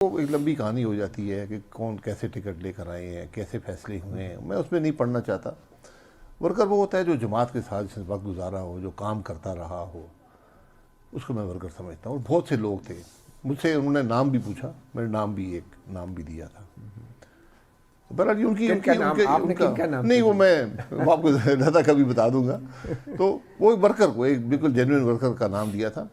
وہ ایک لمبی کہانی ہو جاتی ہے کہ کون کیسے ٹکٹ لے کر آئے ہیں، کیسے فیصلے ہوئے ہیں، میں اس میں نہیں پڑھنا چاہتا. ورکر وہ ہوتا ہے جو جماعت کے ساتھ جس نے وقت گزارا ہو، جو کام کرتا رہا ہو، اس کو میں ورکر سمجھتا ہوں. اور بہت سے لوگ تھے مجھ سے، انہوں نے نام بھی پوچھا، میں نے نام بھی دیا تھا. بہرحال ان کی نہیں، وہ میں آپ کو زیادہ کبھی بتا دوں گا. تو وہ ایک ورکر کو، ایک بالکل جینوئن ورکر کا نام دیا تھا.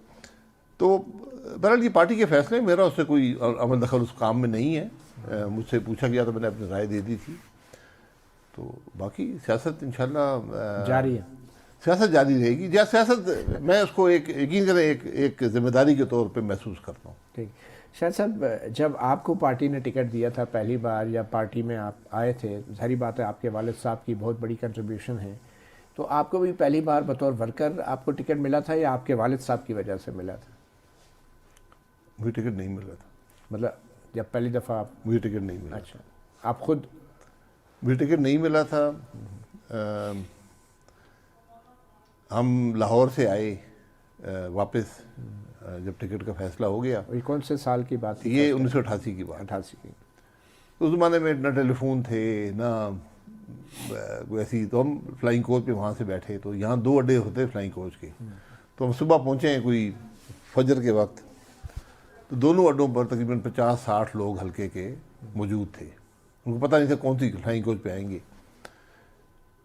تو بہرحال یہ پارٹی کے فیصلے، میرا اس سے کوئی عمل دخل اس کام میں نہیں ہے. مجھ سے پوچھا گیا تو میں نے اپنی رائے دے دی تھی. تو باقی سیاست انشاءاللہ جاری ہے، سیاست جاری رہے گی. سیاست میں اس کو یقین کریں ایک ذمہ داری کے طور پہ محسوس کرتا ہوں. ٹھیک. شاہد صاحب، جب آپ کو پارٹی نے ٹکٹ دیا تھا پہلی بار، یا پارٹی میں آپ آئے تھے، ظاہری بات ہے آپ کے والد صاحب کی بہت بڑی کنٹریبیوشن ہے، تو آپ کو بھی پہلی بار بطور ورکر آپ کو ٹکٹ ملا تھا یا آپ کے والد صاحب کی وجہ سے ملا تھا؟ مجھے ٹکٹ نہیں ملا تھا. مطلب جب پہلی دفعہ آپ؟ مجھے ٹکٹ نہیں ملا. اچھا، آپ خود؟ مجھے ٹکٹ نہیں ملا تھا. ہم لاہور سے آئے واپس جب ٹکٹ کا فیصلہ ہو گیا. یہ کون سے سال کی بات تھی؟ یہ 1988 کی بات. 88 کی. اس زمانے میں نہ ٹیلی فون تھے نہ ویسی. تو ہم فلائنگ کوچ پہ وہاں سے بیٹھے، تو یہاں 2 اڈے ہوتے فلائنگ کوچ کے. تو ہم صبح پہنچے ہیں کوئی فجر کے وقت. تو دونوں اڈوں پر تقریباً 50-60 لوگ ہلکے کے موجود تھے. ان کو پتہ نہیں تھا کون سی فلائنگ کوچ پہ آئیں گے.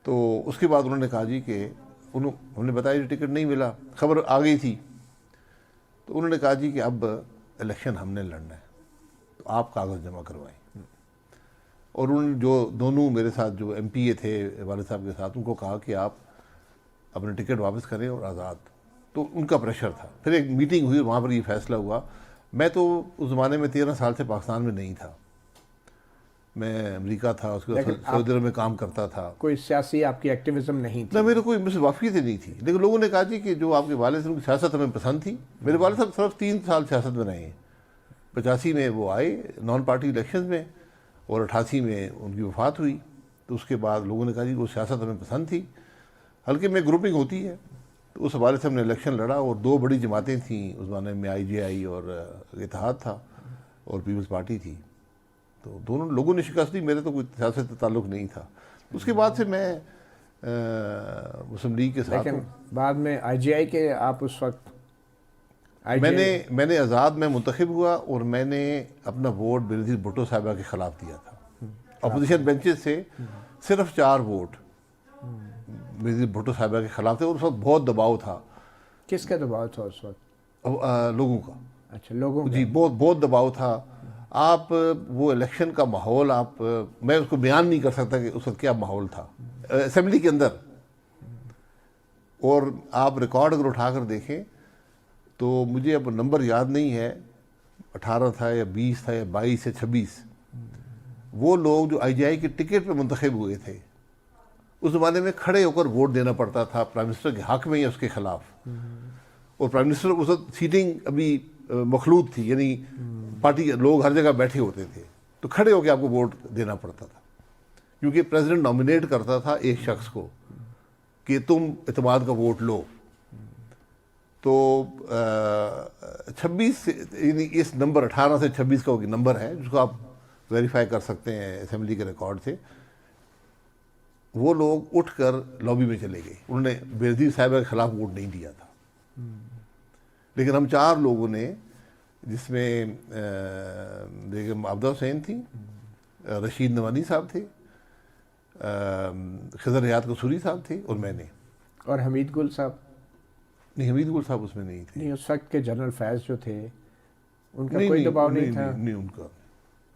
تو اس کے بعد انہوں نے کہا جی کہ ہم نے بتایا جی ٹکٹ نہیں ملا، خبر آ گئی تھی. تو انہوں نے کہا جی کہ اب الیکشن ہم نے لڑنا ہے، تو آپ کاغذ جمع کروائیں. اور انہوں نے جو دونوں میرے ساتھ جو ایم پی اے تھے والد صاحب کے ساتھ، ان کو کہا کہ آپ اپنے ٹکٹ واپس کریں اور آزاد. تو ان کا پریشر تھا. پھر ایک میٹنگ ہوئی، وہاں پر یہ فیصلہ ہوا. میں تو اس زمانے میں 13 سال سے پاکستان میں نہیں تھا. میں امریکہ تھا، اس کے بعد سعودی عرب میں کام کرتا تھا. کوئی سیاسی آپ کی ایکٹیویزم نہیں تھی؟ نہ، میرے کوئی مجھ سے واقفیت ہی نہیں تھی. لیکن لوگوں نے کہا جی کہ جو آپ کے والد صاحب کی سیاست ہمیں پسند تھی. میرے والد صاحب صرف 3 سال سیاست میں رہے ہیں. 85 میں وہ آئے نان پارٹی الیکشنز میں، اور 88 میں ان کی وفات ہوئی. تو اس کے بعد لوگوں نے کہا جی وہ سیاست ہمیں پسند تھی. حلقے میں گروپنگ ہوتی ہے. تو اس حوالے سے ہم نے الیکشن لڑا، اور 2 بڑی جماعتیں تھیں اس زمانے میں، آئی جے آئی اور اتحاد تھا، اور پیپلز پارٹی تھی. تو دونوں لوگوں نے شکست دی. میرے تو کوئی سیاست سے تعلق نہیں تھا. اس کے بعد سے میں مسلم لیگ کے ساتھ لیکن ہوں. بعد میں آئی جے آئی کے آپ اس وقت میں نے آزاد میں منتخب ہوا، اور میں نے اپنا ووٹ بینظیر بھٹو صاحبہ کے خلاف دیا تھا. اپوزیشن بینچز سے صرف 4 ووٹ بینظیر بھٹو صاحبہ کے خلاف تھے. اور اس وقت بہت دباؤ تھا. کس کا دباؤ تھا اس وقت؟ لوگوں کا. اچھا، لوگوں کا. جی، بہت دباؤ تھا. آپ وہ الیکشن کا ماحول، میں اس کو بیان نہیں کر سکتا کہ اس وقت کیا ماحول تھا اسمبلی کے اندر. اور آپ ریکارڈ اگر اٹھا کر دیکھیں تو مجھے اب نمبر یاد نہیں ہے، 18 تھا یا 20 تھا یا 22 یا 26، وہ لوگ جو آئی جے آئی کے ٹکٹ پہ منتخب ہوئے تھے، اس زمانے میں کھڑے ہو کر ووٹ دینا پڑتا تھا پرائم منسٹر کے حق میں یا اس کے خلاف. اور پرائم منسٹر اس وقت سیٹنگ ابھی مخلوط تھی، یعنی پارٹی کے لوگ ہر جگہ بیٹھے ہوتے تھے. تو کھڑے ہو کے آپ کو ووٹ دینا پڑتا تھا، کیونکہ پریزیڈنٹ نامینیٹ کرتا تھا ایک شخص کو کہ تم اعتماد کا ووٹ لو. تو 26 یعنی اس نمبر 18 سے 26 کا وہ نمبر ہے جس کو آپ ویریفائی کر سکتے ہیں اسمبلی کے ریکارڈ سے. وہ لوگ اٹھ کر لابی میں چلے گئے. انہوں نے بینظیر صاحبہ کے خلاف ووٹ نہیں دیا تھا. لیکن ہم 4 لوگوں نے، جس میں بیگم عابدہ حسین تھی، رشید نوانی صاحب تھے، خضر ریاض قصوری صاحب تھے، اور میں نے. اور حمید گل صاحب؟ نہیں، حمید گل صاحب اس میں نہیں تھے. نہیں، اس وقت کے جنرل فیض جو تھے ان کا کوئی دباؤ نہیں تھا؟ نہیں، ان کا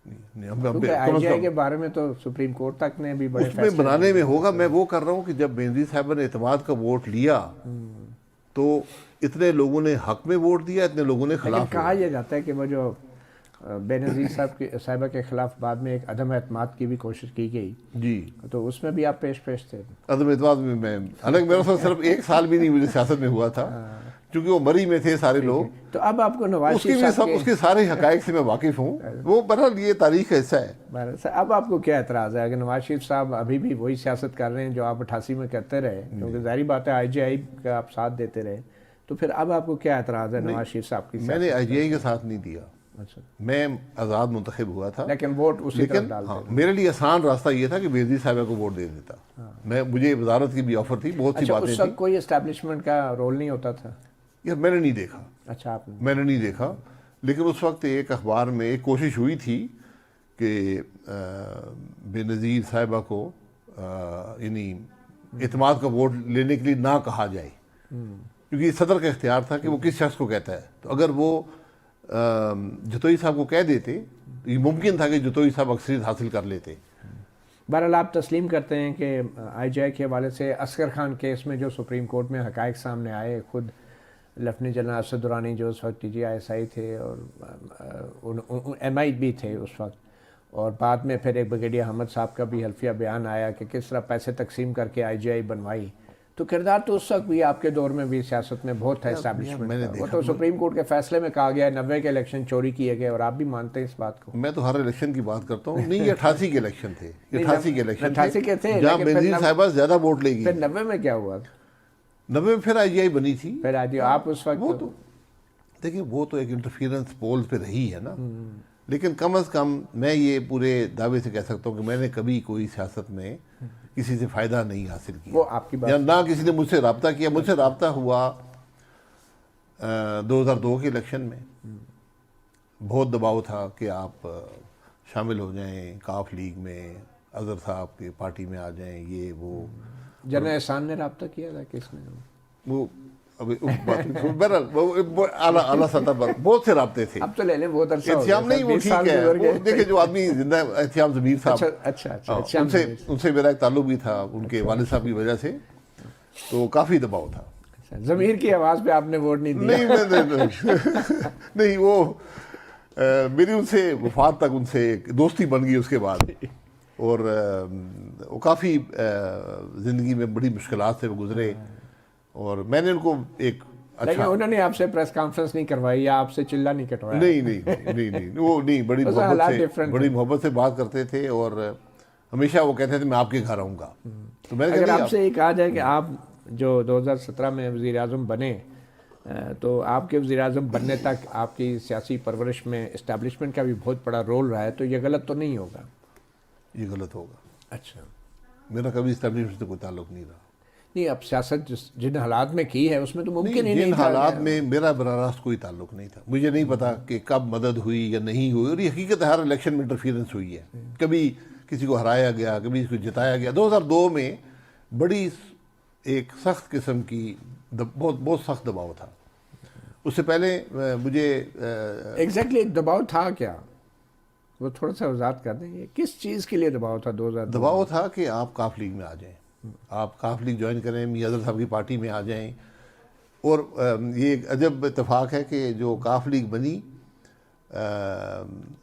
کیونکہ آئی جے آئی کے بارے میں تو سپریم کورٹ تک نے بھی بڑے اس میں بنانے میں ہوگا. میں وہ کر رہا ہوں کہ جب بینظیر صاحبہ نے اعتماد کا ووٹ لیا تو اتنے لوگوں نے حق میں ووٹ دیا، اتنے لوگوں نے خلاف. لیکن کہا یہ جاتا ہے کہ وہ جو بینظیر صاحبہ کے خلاف بعد میں ایک عدم اعتماد کی بھی کوشش کی گئی، جی، تو اس میں بھی آپ پیش تھے؟ عدم اعتماد میں حالانکہ میرے ساتھ صرف 1 سال بھی نہیں مجھے سیاست میں ہوا تھا، چونکہ وہ مری میں تھے سارے لوگ. تو اب آپ کو نواز شریف صاحب اس کے سارے حقائق سے میں واقف ہوں. وہ بہرحال یہ تاریخ کا حصہ ہے. اب آپ کو کیا اعتراض ہے کہ نواز شریف صاحب ابھی بھی وہی سیاست کر رہے ہیں جو آپ 88 میں کرتے رہے؟ کیونکہ ظاہری بات ہے آئی جے آئی کا آپ ساتھ دیتے رہے، تو پھر اب آپ کو کیا اعتراض ہے نواز شریف صاحب کی؟ میں نے آئی جے آئی کے ساتھ نہیں دیا. اچھا، میں آزاد منتخب ہوا تھا، لیکن ووٹ اسی طرف لیکن ڈالتے ہاں میرے لیے آسان راستہ یہ تھا کہ بےنظیر صاحبہ کو ووٹ دے دیتا. مجھے وزارت کی بھی آفر تھی، بہت سی اچھا، باتیں اس تھیں. وقت کوئی اسٹیبلشمنٹ کا رول نہیں ہوتا تھا؟ یار میں نے نہیں دیکھا، اچھا، آپ میں نے نہیں دیکھا، لیکن اس وقت ایک اخبار میں ایک کوشش ہوئی تھی کہ بے نظیر صاحبہ کو یعنی اعتماد کا ووٹ لینے کے لیے نہ کہا جائے، کیونکہ یہ صدر کا اختیار تھا کہ وہ کس شخص کو کہتا ہے. تو اگر وہ جتوئی صاحب کو کہہ دیتے تو یہ ممکن تھا کہ جتوئی صاحب اکثریت حاصل کر لیتے. بہرحال آپ تسلیم کرتے ہیں کہ آئی جے کے حوالے سے عسکر خان کیس میں جو سپریم کورٹ میں حقائق سامنے آئے، خود لیفٹیننٹ جنرل اسد درانی جو اس وقت T G I S I تھے اور ایم آئی بھی تھے اس وقت، اور بعد میں پھر ایک بریگیڈیئر احمد صاحب کا بھی حلفیہ بیان آیا کہ کس طرح پیسے تقسیم کر کے آئی جے آئی بنوائی، تو کردار تو اس وقت بھی آپ کے دور میں بھی سیاست میں بہت ہے اسٹیبلشمنٹ کا. وہ تو سپریم کورٹ کے فیصلے میں کہا گیا ہے 90 کے الیکشن چوری کیے گئے، اور آپ بھی مانتے ہیں اس بات کو. میں تو ہر الیکشن کی بات کرتا ہوں. نہیں، یہ 88 کے الیکشن تھے، 88 کے الیکشن 88 کے تھے، جہاں لیکن بے نظیر صاحبہ زیادہ ووٹ لے گی. پھر 90 میں کیا ہوا؟ 90 میں پھر آئی جے آئی بنی تھی. پھر آج آپ اس وہ وقت تو دیکھیں وہ تو ایک انٹرفیئرنس پولز پہ رہی ہے نا، لیکن کم از کم میں یہ پورے دعوے سے کہہ سکتا ہوں کہ میں نے کبھی کوئی سیاست میں کسی سے فائدہ نہیں حاصل کیا. وہ آپ کی بات، یا نہ کسی نے مجھ سے رابطہ کیا. مجھ سے رابطہ ہوا 2002 کے الیکشن میں. بہت دباؤ تھا کہ آپ شامل ہو جائیں کاف لیگ میں، اظہر صاحب کی پارٹی میں آ جائیں، یہ وہ. جنرل احسان نے رابطہ کیا تھا کس میں؟ وہ ابھی بہرحال اعلیٰ سطح پر بہت سے رابطے تھے. اب تو لے لیں، بہت عرصہ احتیام نہیں، وہ ٹھیک ہے. وہ دیکھیں جو آدمی زندہ ہے، احتیام ضمیر صاحب، اچھا، ان سے میرا ایک تعلق بھی تھا ان کے والد صاحب کی وجہ سے، تو کافی دباؤ تھا. ضمیر کی آواز پہ آپ نے ووٹ نہیں دیا؟ نہیں، وہ میری ان سے وفات تک ان سے ایک دوستی بن گئی اس کے بعد، اور وہ کافی زندگی میں بڑی مشکلات سے وہ گزرے، اور میں نے ان کو ایک لیکن انہوں نے آپ سے پریس کانفرنس نہیں کروائی یا آپ سے چلہ نہیں کٹوایا؟ نہیں، وہ نہیں، بڑی محبت سے بات کرتے تھے، اور ہمیشہ وہ کہتے تھے میں آپ کے گھر آؤں گا. تو میں نے اگر آپ سے یہ کہا جائے کہ آپ جو 2017 میں وزیر اعظم بنے، تو آپ کے وزیر اعظم بننے تک آپ کی سیاسی پرورش میں اسٹیبلشمنٹ کا بھی بہت بڑا رول رہا ہے، تو یہ غلط تو نہیں ہوگا؟ یہ غلط ہوگا. اچھا، میرا کبھی اسٹیبلشمنٹ سے کوئی تعلق نہیں رہا. نہیں، اب سیاست جن حالات میں کی ہے اس میں تو ممکن ہی نہیں جن حالات میں میرا براہ راست کوئی تعلق نہیں تھا. مجھے نہیں پتا کہ کب مدد ہوئی یا نہیں ہوئی، اور یہ حقیقت ہر الیکشن میں انٹرفیئرنس ہوئی ہے. کبھی کسی کو ہرایا گیا، کبھی کسی کو جتایا گیا. 2002 میں بڑی ایک سخت قسم کی بہت سخت دباؤ تھا. اس سے پہلے مجھے ایگزیکٹلی ایک دباؤ تھا کیا، وہ تھوڑا سا وضاحت کر دیں گے کس چیز کے لیے دباؤ تھا؟ 2002 دباؤ تھا کہ آپ کاف لیگ میں آ جائیں، آپ کاف لیگ جوائن کریں، میاں اظہر صاحب کی پارٹی میں آ جائیں. اور یہ ایک عجب اتفاق ہے کہ جو کاف لیگ بنی،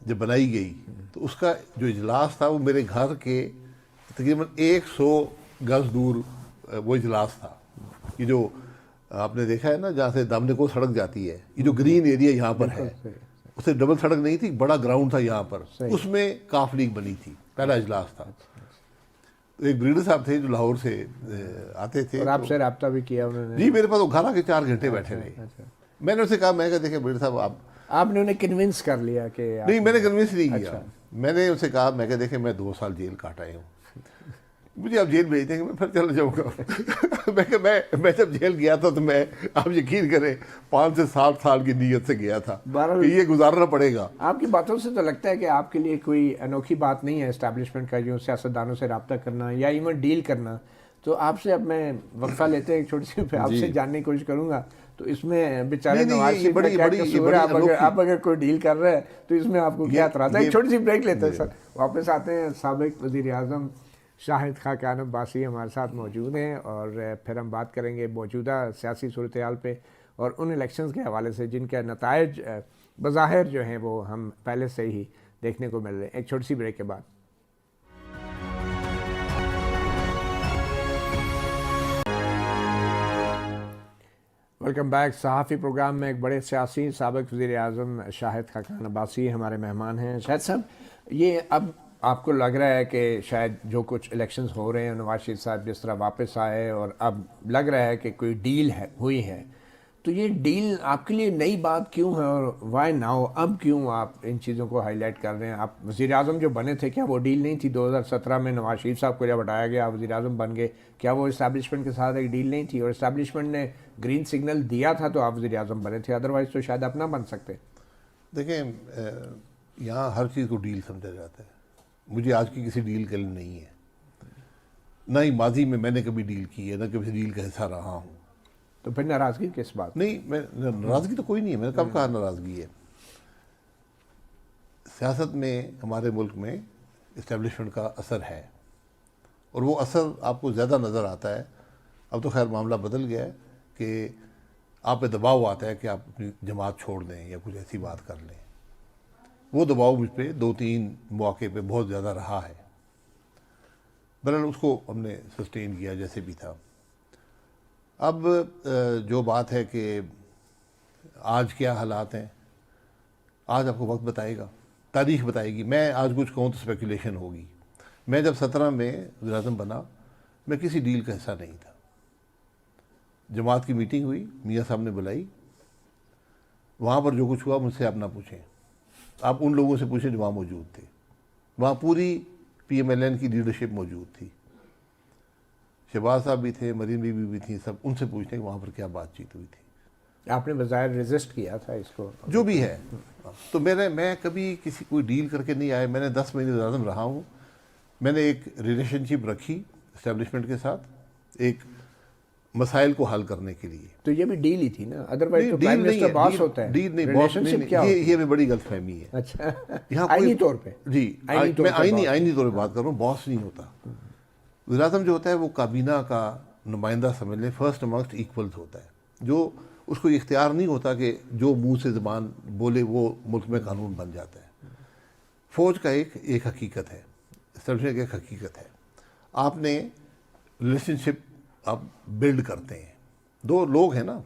جب بنائی گئی تو اس کا جو اجلاس تھا وہ میرے گھر کے تقریباً 100 گز دور وہ اجلاس تھا. یہ جو آپ نے دیکھا ہے نا جہاں سے دامنے کو سڑک جاتی ہے، یہ جو گرین ایریا یہاں پر ہے، اسے ڈبل سڑک نہیں تھی، بڑا گراؤنڈ تھا یہاں پر، اس میں کاف لیگ بنی تھی. پہلا اجلاس تھا. ایک بریڈر صاحب تھے جو لاہور سے آتے تھے، اور آپ سے رابطہ بھی کیا انہوں نے؟ جی، میرے پاس وہ گھر آ کے 4 گھنٹے بیٹھے رہے. میں نے اسے کہا، میں کہا دیکھیں بریڈر صاحب آپ نے انہیں کنونس کر لیا کہ نہیں، میں نے کنونس نہیں کیا. میں نے اسے کہا، میں کہا دیکھیں میں 2 سال جیل کاٹ آئے ہوں، مجھے آپ جیل بھیج دیں گے، میں پھر چلا جاؤں گا. میں جب جیل گیا تھا تو میں، آپ یقین کریں، 5 سے 7 سال کی نیت سے گیا تھا کہ یہ گزارنا پڑے گا. آپ کی باتوں سے تو لگتا ہے کہ آپ کے لیے کوئی انوکھی بات نہیں ہے اسٹیبلشمنٹ کا، جو سیاستدانوں سے رابطہ کرنا یا ایون ڈیل کرنا. تو آپ سے اب میں وقفہ لیتے ہیں ایک چھوٹی سی، آپ سے جاننے کی کوشش کروں گا. تو اس میں بیچارے نواز شریف کا کیا قصور ہے؟ آپ اگر کوئی ڈیل کر رہے ہیں تو اس میں آپ کو کیا اعتراض ہے؟ ایک چھوٹی سی بریک لیتے ہیں سر، واپس آتے ہیں. سابق وزیر اعظم شاہد خاقان عباسی ہمارے ساتھ موجود ہیں، اور پھر ہم بات کریں گے موجودہ سیاسی صورتحال پہ اور ان الیکشنز کے حوالے سے جن کے نتائج بظاہر جو ہیں وہ ہم پہلے سے ہی دیکھنے کو مل رہے ہیں. ایک چھوٹی سی بریک کے بعد. Welcome back. صحافی پروگرام میں ایک بڑے سیاسی سابق وزیر اعظم شاہد خاقان عباسی ہمارے مہمان ہیں. شاہد صاحب، یہ اب آپ کو لگ رہا ہے کہ شاید جو کچھ الیکشنز ہو رہے ہیں، نواز شریف صاحب جس طرح واپس آئے اور اب لگ رہا ہے کہ کوئی ڈیل ہوئی ہے، تو یہ ڈیل آپ کے لیے نئی بات کیوں ہے اور وائی ناؤ؟ اب کیوں آپ ان چیزوں کو ہائی لائٹ کر رہے ہیں؟ آپ وزیر اعظم جو بنے تھے کیا وہ ڈیل نہیں تھی 2017 میں نواز شریف صاحب کو جب ہٹایا گیا آپ وزیر اعظم بن گئے، کیا وہ اسٹیبلشمنٹ کے ساتھ ایک ڈیل نہیں تھی؟ اور اسٹیبلشمنٹ نے گرین سگنل دیا تھا تو آپ وزیر اعظم بنے تھے، ادروائز تو شاید اپنا بن سکتے۔ دیکھیں یہاں ہر چیز کو ڈیل سمجھا جاتا ہے، مجھے آج کی کسی ڈیل کے لیے نہیں ہے، نہ ہی ماضی میں میں نے کبھی ڈیل کی ہے، نہ کبھی ڈیل کا حصہ رہا ہوں۔ تو پھر ناراضگی کس بات؟ نہیں، میں ناراضگی تو کوئی نہیں ہے، میں نے کب کہا ناراضگی ہے؟ سیاست میں ہمارے ملک میں اسٹیبلشمنٹ کا اثر ہے، اور وہ اثر آپ کو زیادہ نظر آتا ہے۔ اب تو خیر معاملہ بدل گیا ہے کہ آپ پہ دباؤ آتا ہے کہ آپ اپنی جماعت چھوڑ دیں یا کچھ ایسی بات کر لیں۔ وہ دباؤ مجھ پہ 2-3 مواقع پہ بہت زیادہ رہا ہے، بہرحال اس کو ہم نے سسٹین کیا جیسے بھی تھا۔ اب جو بات ہے کہ آج کیا حالات ہیں، آج آپ کو وقت بتائے گا، تاریخ بتائے گی۔ میں آج کچھ کہوں تو اسپیکولیشن ہوگی۔ میں جب 17 میں وزیر اعظم بنا، میں کسی ڈیل کا حصہ نہیں تھا۔ جماعت کی میٹنگ ہوئی، میاں صاحب نے بلائی، وہاں پر جو کچھ ہوا مجھ سے آپ نہ پوچھیں، آپ ان لوگوں سے پوچھیں جو وہاں موجود تھے۔ وہاں پوری پی ایم ایل این کی لیڈرشپ موجود تھی، شہباز صاحب بھی تھے، مریم بی بھی تھیں، سب ان سے پوچھتے ہیں کہ وہاں پر کیا بات چیت ہوئی تھی۔ آپ نے بظاہر ریزسٹ کیا تھا اس کو، جو بھی ہے، تو میں کبھی کسی کوئی ڈیل کر کے نہیں آیا۔ میں نے 10 مہینے وزیر اعظم رہا ہوں، میں نے ایک ریلیشن شپ رکھی اسٹیبلشمنٹ کے ساتھ، ایک مسائل کو حل کرنے کے لیے۔ تو یہ بھی ڈیل ہی تھی نا، ادروائز تو ڈیل پرائم نہیں منسٹر ہے، باس ہوتا ہے، ڈیل نہیں، باس ریلیشن شپ کیا ہوتی ہے؟ یہ بڑی غلط فہمی ہے۔ اچھا، یہاں آئینی طور پہ؟ جی، آئینی طور میں پہ آئینی طور پہ بات کر رہا ہوں، باس نہیں ہوتا۔ وزیر اعظم جو ہوتا ہے وہ کابینہ کا نمائندہ سمجھ لیں، فرسٹ امنگسٹ ایکولز ہوتا ہے، جو اس کو اختیار نہیں ہوتا کہ جو منہ سے زبان بولے وہ ملک میں قانون بن جاتا ہے۔ فوج کا ایک حقیقت ہے، اسٹیبلشمنٹ کی ایک حقیقت ہے، آپ نے ریلیشن شپ آپ بلڈ کرتے ہیں، 2 لوگ ہیں نا،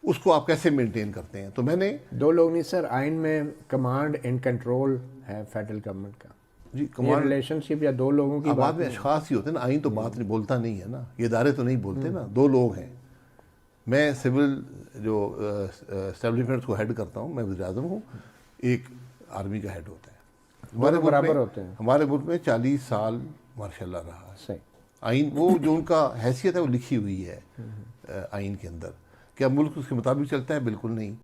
اس کو آپ کیسے مینٹین کرتے ہیں؟ تو میں نے 2 لوگ نہیں سر، آئین میں کمانڈ اینڈ کنٹرول ہے فیڈرل گورنمنٹ کا، جی کمانڈ ریلیشن شپ یا 2 لوگوں کی اب بات بعد میں اشخاص ہی ہوتے ہیں نا، آئین تو بات نہیں بولتا نہیں ہے نا، یہ ادارے تو نہیں بولتے نا، 2 لوگ ہیں۔ میں سول جو اسٹیبلشمنٹ کو ہیڈ کرتا ہوں، میں وزیر اعظم ہوں، ایک آرمی کا ہیڈ ہوتا ہے۔ دونوں برابر ہوتے ہیں۔ ہمارے ملک میں 40 سال ماشاء اللہ رہا ہے صحیح۔ آئین، وہ جو ان کا حیثیت ہے وہ لکھی ہوئی ہے آئین کے اندر۔ کیا ملک اس کے مطابق چلتا ہے؟ بالکل نہیں۔